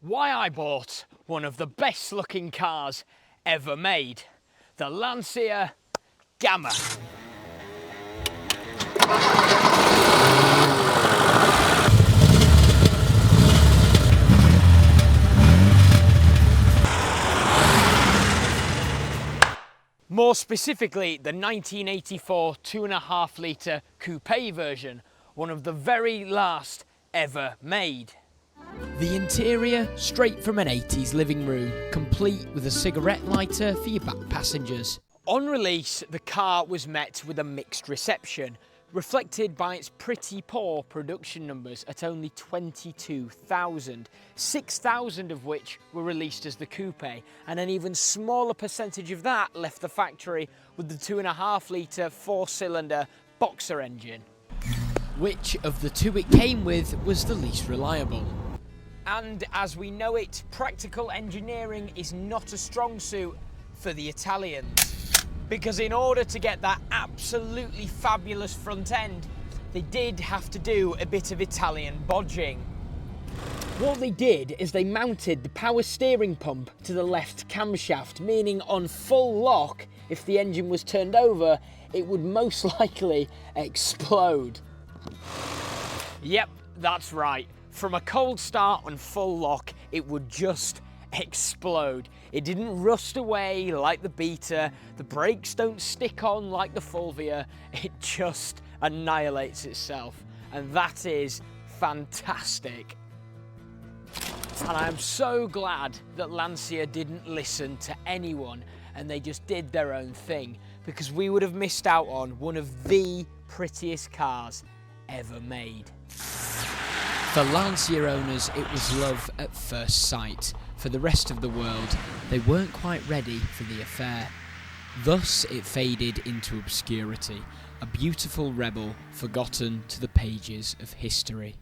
why I bought one of the best looking cars ever made, the Lancia Gamma. More specifically, the 1984 2.5 litre coupé version, one of the very last ever made. The interior, straight from an 80s living room, complete with a cigarette lighter for your back passengers. On release, the car was met with a mixed reception, reflected by its pretty poor production numbers at only 22,000, 6,000 of which were released as the coupe, and an even smaller percentage of that left the factory with the 2.5 litre 4-cylinder boxer engine. Which of the two it came with was the least reliable? And as we know it, practical engineering is not a strong suit for the Italians. Because in order to get that absolutely fabulous front end, they did have to do a bit of Italian bodging. What they did is they mounted the power steering pump to the left camshaft, meaning on full lock, if the engine was turned over, it would most likely explode. Yep, that's right. From a cold start on full lock, it would just explode. It didn't rust away like the Beta, the brakes don't stick on like the Fulvia, it just annihilates itself. And that is fantastic. And I am so glad that Lancia didn't listen to anyone and they just did their own thing, because we would have missed out on one of the prettiest cars ever made. For Lancia owners, it was love at first sight. For the rest of the world, they weren't quite ready for the affair. Thus, it faded into obscurity, a beautiful rebel forgotten to the pages of history.